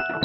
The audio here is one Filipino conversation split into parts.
Hi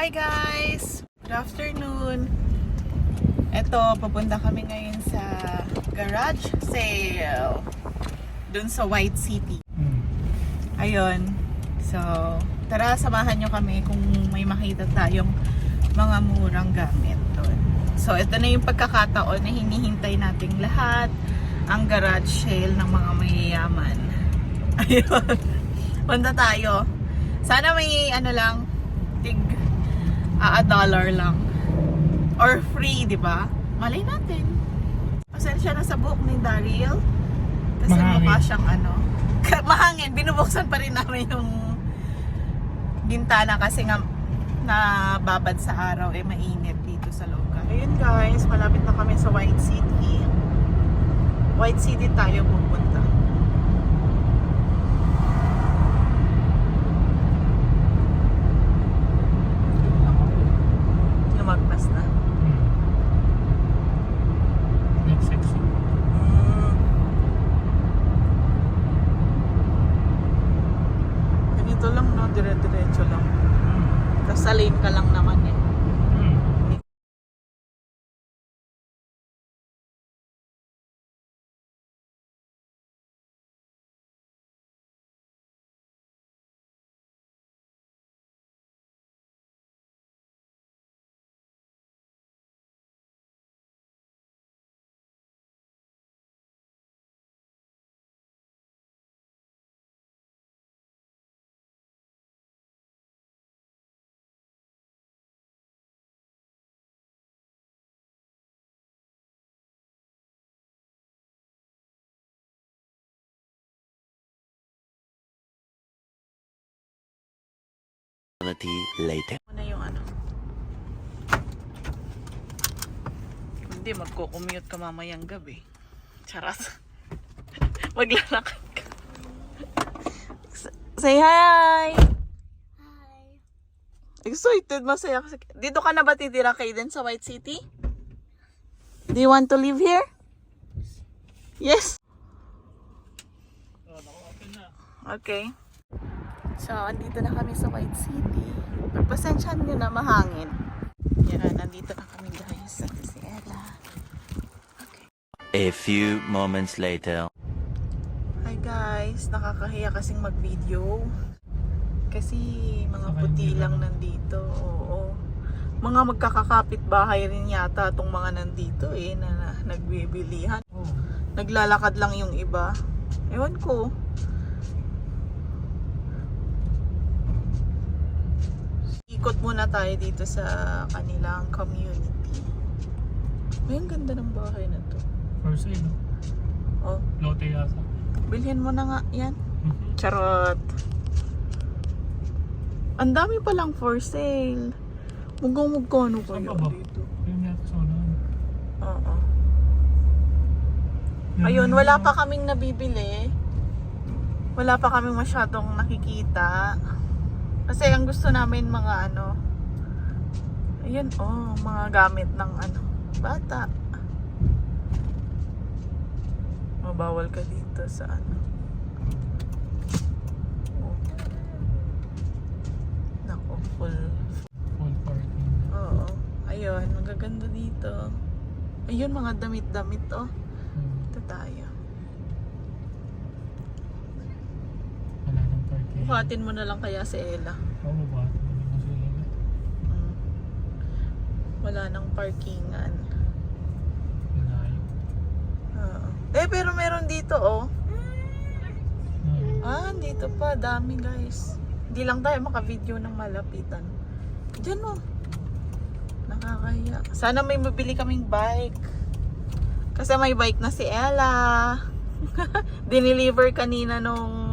guys! Good afternoon! Eto, papunta kami ngayon sa garage sale dun sa White City. Ayun. So, tara samahan nyo kami kung may makita tayong mga murang gamit dun. So, ito na yung pagkakataon na hinihintay nating lahat, ang garage sale ng mga mayayaman. Ayun. Punta tayo. Sana may ano lang, tig $1 lang. Or free, di ba? Malay natin. Pasensya na sa buhok ni Daryl. Kasi mukha siyang ano. Mahangin. Binubuksan pa rin namin yung bintana kasi nga nababad sa araw. Eh, mainit dito sa loob. Ayun guys, malapit na kami sa White City. White City tayo pupunta. Lumagpas na. Next section. Ganito lang, no? Dire-diretso lang. Tapos sa lane ka lang naman eh. Later. Ano yung ano? Hindi, magko-commute ka mamayang gabi. Charas. Maglalakad ka. Say hi! Hi. Excited, masaya kasi. Dito ka na ba titira kayo din sa White City? Do you want to live here? Yes? Okay. So, andito na kami sa White City. Pagpasensyahan nyo na mahangin. Yan, nandito na kami guys. Ito si Ella. Okay. A few moments later. Hi guys, nakakahiya kasing mag-video. Kasi mga puti lang nandito. Oo. Mga magkakakapit bahay rin yata itong mga nandito eh, na nagbibilihan. Naglalakad lang yung iba. Ewan ko. Ikot muna tayo dito sa kanilang community. Ay, ang ganda ng bahay na to. For sale, no? Oh, Lote yata. bilhin mo na nga yan. Charot. Ang dami palang for sale. Magkano Saan kayo pa ba? dito? Yung yata sa unahan. Oo. Ayun, wala pa kaming nabibili. Wala pa kaming masyadong nakikita. Kasi ang gusto namin mga ano, ayun, oh, mga gamit ng ano, bata. Mabawal ka dito sa ano. Oh. Nako, full. Full parking. Oo. Ayun, magaganda dito. Ayun, mga damit-damit, oh. Ito tayo. Wala nang parking. Buhatin mo na lang kaya si Ella. Oo ba? Hindi mo sila. Mm. Wala nang parkingan. Inayo. Oo. Eh, pero meron dito, oh. Ah, dito pa. Dami, guys. Hindi lang tayo maka-video ng malapitan. Diyan, oh. Nakakaya. Sana may mabili kaming bike. Kasi may bike na si Ella. Dineliver kanina nung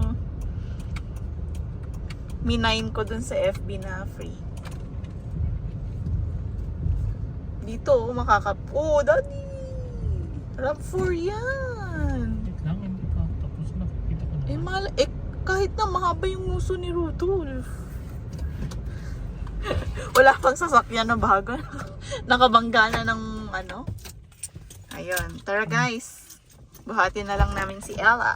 minine ko dun sa FB na free. Dito, oh, oh, daddy! RAV4 yan! Wait lang, hindi pa. Tapos nakikita ko na. Eh, Kahit na mahaba yung nguso ni Rudolph. Wala pang sasakyan na bago. Nakabangga na ng ano. Ayun. Tara guys. Buhatin na lang namin si Ella.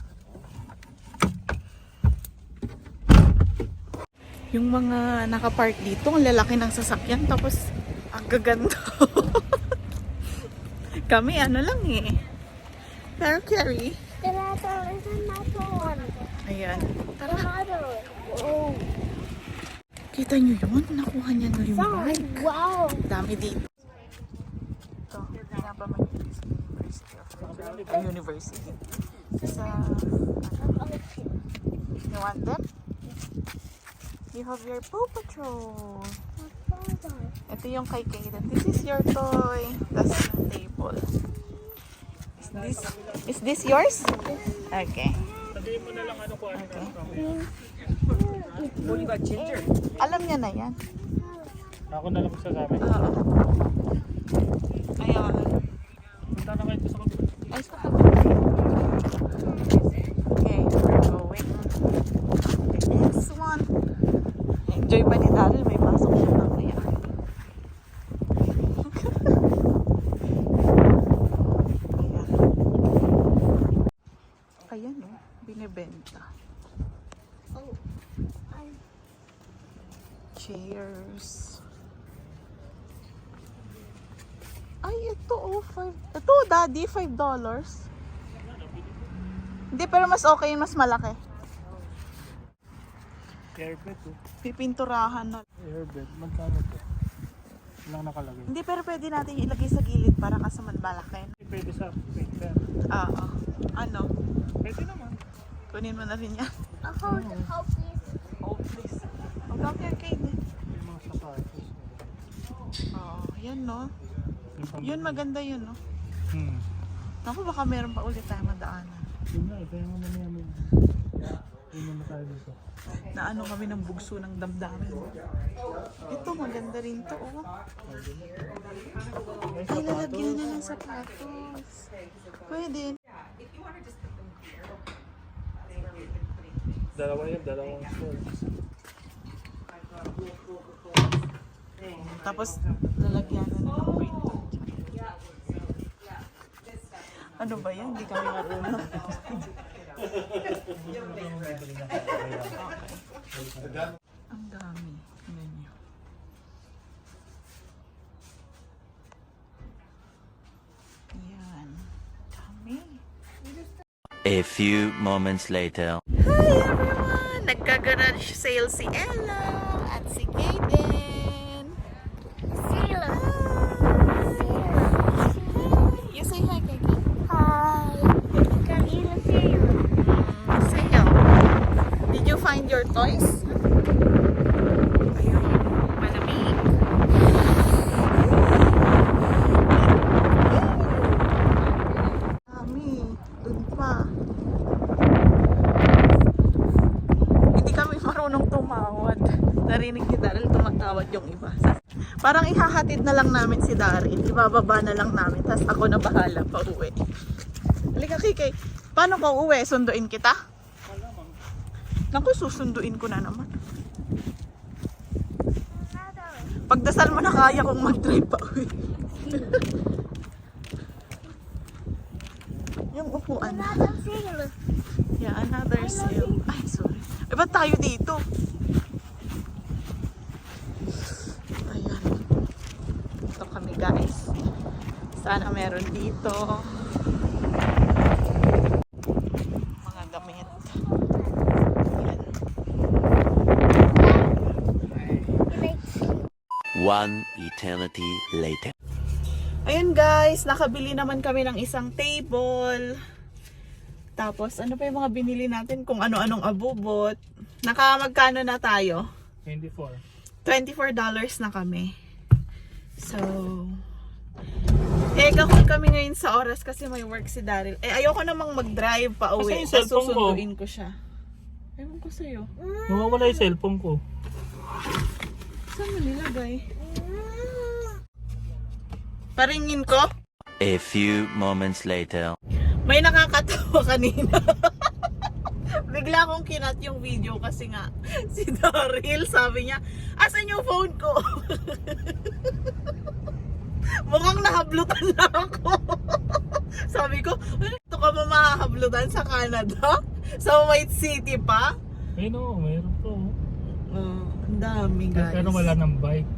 Yung mga nakapark dito, ang lalaki ng sasakyan. Tapos, ang gaganda. Kami, ano lang eh. Pero carry. Ayan. Tara. Oh, Kita nyo yun? Nakuha niya na yung bike. wow. Dami dito. Ito, pinapaman University. Sa, you want them? You have your Paw Patrol. Ito yung kay Kaden. This is your toy. That's yung table. Is this yours? Okay. Sabihin mo na lang ano ko ano. Alam niya na yan. Ako na lang magsasabi. Oo. Ayun. Punta na kayo sa kabila. Ay, sa kapit. Okay, we're going. This one. Enjoy pa ni Daryl. May pasok siya mamaya. Ayan o. Binibenta. Chairs. Ay, ito oh. Ito, daddy, $5. Hindi, pero mas okay yun, mas malaki. Airbed oh. Pipinturahan na. Airbed. Magkano to? Walang nakalagay. Hindi, pero pwede natin ilagay sa gilid para kasaman malaki. Pwede sa paper. Oo. Ano? Pwede naman. Kunin mo na rin yan. How please? Oh, please. Huwag kang kay May mga sapatos. Oo, yan no. Yung pang- Yun, maganda yun no. Naku, baka meron pa ulit tayo madaanan. Yun na, kaya nga mamaya mo. Yun naman tayo dito. Na ano kami ng bugso ng damdamin. Ito, maganda rin to oh. May Ay, lalagyan sapatos. na ng sapatos. Pwede. Dalawa yun, dalawang shorts. Tapos, lalagyan na ng printer. Ano ba yan? Hindi kami marunong. Ang dami. Tingnan niyo. Yan. Dami. A few moments later. Hi everyone! Nagka-garage sale si Ella at si Kaden. Sailor. You say hi, Kaden. Hi. Kanina sailor. Sale. Did you find your toys? Ayun. Malamig. Dami. Dun pa. Hindi kami marunong tumawad. Narinig ni Daryl tumatawad yung iba. Parang ihahatid na lang namin si Daryl. Ibababa na lang namin. Tapos ako na bahala pa uwi. Halika Kikay. Paano ka uwi? Sunduin kita? Naku, susunduin ko na naman. Pagdasal mo na kaya kong mag-drive pa uwi. Yung upuan. Another sailor. Yeah, another sale. Ay, sorry. Eh, ba't tayo dito? Ayan. Ito kami, guys. Sana meron dito. Mga gamit. Ayan. One eternity later. Ayun guys, nakabili naman kami ng isang table. Tapos ano pa yung mga binili natin kung ano-anong abubot. Nakamagkano na tayo? 24. $24 na kami. So, gahol kami ngayon sa oras kasi may work si Daryl. Ayoko namang mag-drive pa uwi. Kasi yung Tapos cellphone ko. susunduin ko siya. Ewan ko sa'yo. Nawawala yung cellphone ko. Saan mo nilagay? Paringin ko? A few moments later. May nakakatawa kanina. Bigla akong kinat yung video kasi nga si Daryl sabi niya, asan yung phone ko? Mukhang nahablutan na ako. Sabi ko, ito ka ba mahahablutan sa Canada? Sa White City pa? Ayun o, mayroon po. Ang dami guys. Pero wala ng bike.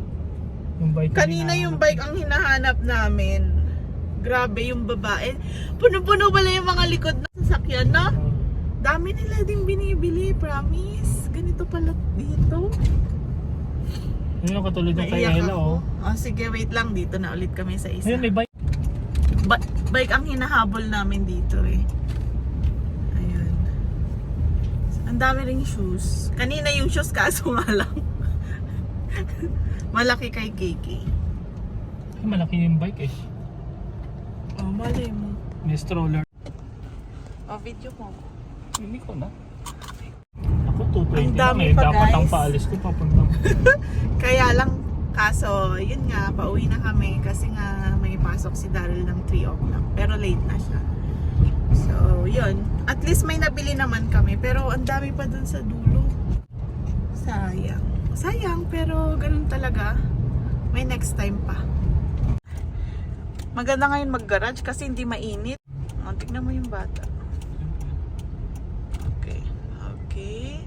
Yung bike Kanina yung bike ang hinahanap namin. Grabe yung babae. Puno-puno pala yung mga likod na sasakyan, no? Dami nila din binibili, promise. Ganito pala dito. Yun yung katulad ng kay Naiyak Ella, ako. oh. Oh, sige, wait lang. Dito na ulit kami sa isa. Ayun, may bike. Bike ang hinahabol namin dito eh. Ayun. Ang dami ring shoes. Kanina yung shoes kaso nga lang. Malaki kay Kiki. Ay, malaki yung bike eh. Oh, malay mo. May stroller. Oh, video mo. Hindi ko na. Ako 220 Ang lang dami eh. pa, Dapat guys. ang paalis ko papuntang. Kaya lang, kaso, yun nga, pauwi na kami kasi nga may pasok si Daryl ng 3 o'clock. Pero late na siya. So, yun. At least may nabili naman kami. Pero ang dami pa dun sa dulo. Sayang. Sayang, pero ganun talaga. May next time pa. Maganda ngayon mag-garage kasi hindi mainit. Oh, tignan mo yung bata. Okay. Okay.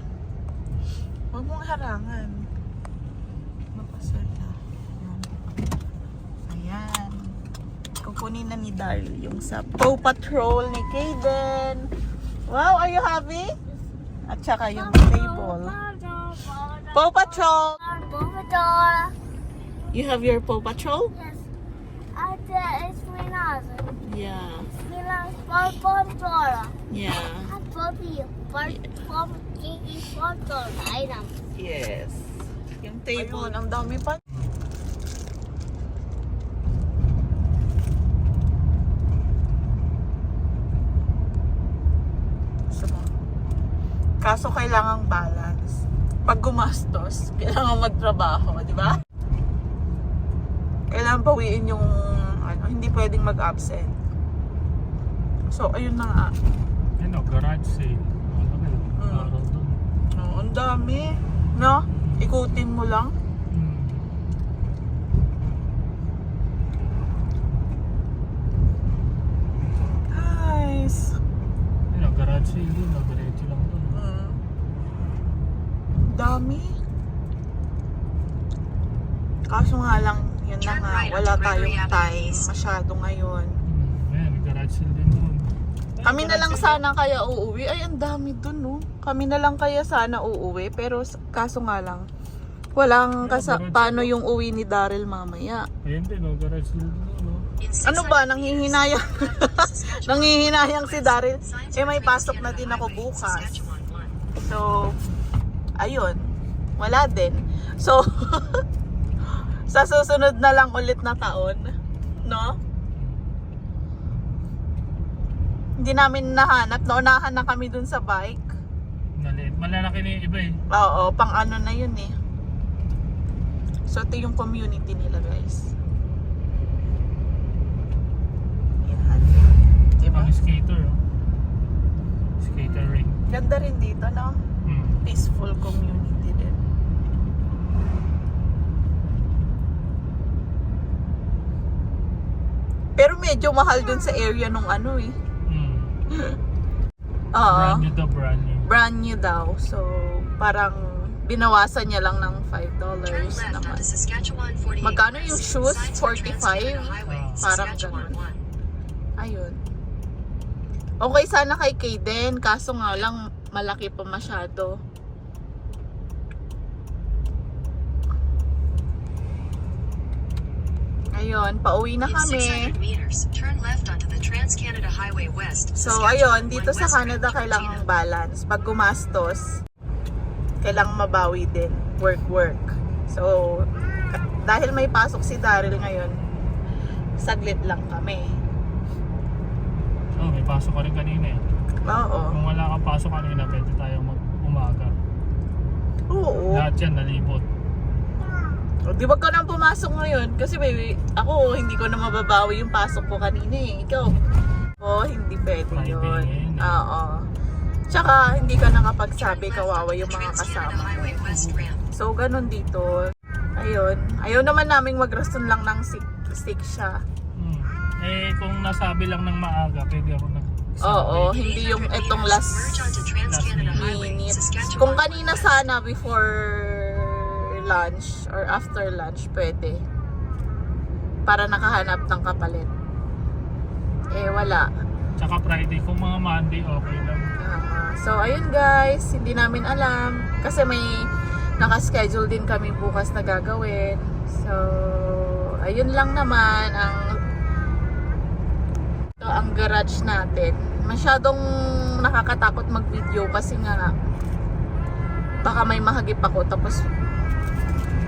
Huwag mong harangan. Mapasal na. Ayan. Kukunin na ni Daryl yung sa Paw Patrol ni Kaden. Wow, are you happy? At saka yung table. Paw Patrol! Paw You have your Paw Patrol? Yes. It's Minas. Yeah. Minas Paw Yeah. Puppy. Kiki Paw item. Yes. Yung table, ang dami pa. So, kaso kailangang balance. Pag gumastos, kailangan magtrabaho, di ba? Kailangan bawiin yung ano, hindi pwedeng mag-absent. So, ayun na nga. Ayun o, garage sale. Araw doon. Oh, ang dami. No? Ikutin mo lang. Guys. Ayun o, garage sale doon. Diretso lang doon. Dami. Kaso nga lang, yun na nga, wala tayong time masyado ngayon. Ayun, garage sale din doon. Kami na lang sana kaya uuwi. Ay, ang dami dun, no? Kami na lang kaya sana uuwi. Pero kaso nga lang, walang paano yung uwi ni Daryl mamaya. Ayun din o, garage sale din doon. Ano ba, nanghihinayang? Nanghihinayang si Daryl. Eh, may pasok na din ako bukas. So, ayun. Wala din. So, sa susunod na lang ulit na taon, no? Hindi namin nahanap. Naunahan na kami dun sa bike. Maliit. Malalaki na yung iba eh. Oo, pang ano na yun eh. So, ito yung community nila, guys. Yan. Diba? Pang skater o. Skater ring. Ganda rin dito, no? Peaceful community din. Pero medyo mahal dun sa area nung ano eh. Oo. Brand new daw, brand new. Brand new daw. So, parang binawasan niya lang ng $5 naman. Magkano yung shoes? 45? Parang ganun. Ayun. Okay sana kay Kaden, kaso nga lang malaki pa masyado. Ayun, pauwi na kami. So, ayun, dito sa Canada kailangang balance. Pag gumastos, kailangang mabawi din. Work. So, dahil may pasok si Daryl ngayon, saglit lang kami. Oh, may pasok ka rin kanina eh. Oo. Kung wala kang pasok kanina, pwede tayong mag-umaga. Oo. Lahat yan, nalibot. O, di wag ka nang pumasok ngayon. Kasi baby, ako hindi ko na mababawi yung pasok ko kanina eh. Ikaw, hindi pwede Friday yun. ngayon eh. Oo. Tsaka hindi ka nakapagsabi, kawawa yung mga kasama mo. So ganun dito. Ayun. Ayaw naman naming magrason lang ng stick siya. Eh, kung nasabi lang ng maaga, pwede ako Oo, hindi yung etong last minute. Kung kanina sana before lunch or after lunch, pwede. Para nakahanap ng kapalit. Eh, wala. Tsaka Friday, kung mga Monday, okay lang. So, ayun guys, hindi namin alam. Kasi may nakaschedule din kami bukas na gagawin. So, ayun lang naman ang garage natin. Masyadong nakakatakot mag-video kasi nga baka may mahagip ako tapos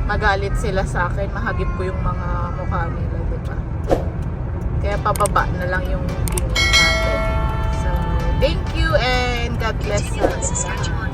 magalit sila sa akin, mahagip ko yung mga mukha nila, diba? Kaya pababa na lang yung tingin natin. So, thank you and God bless us.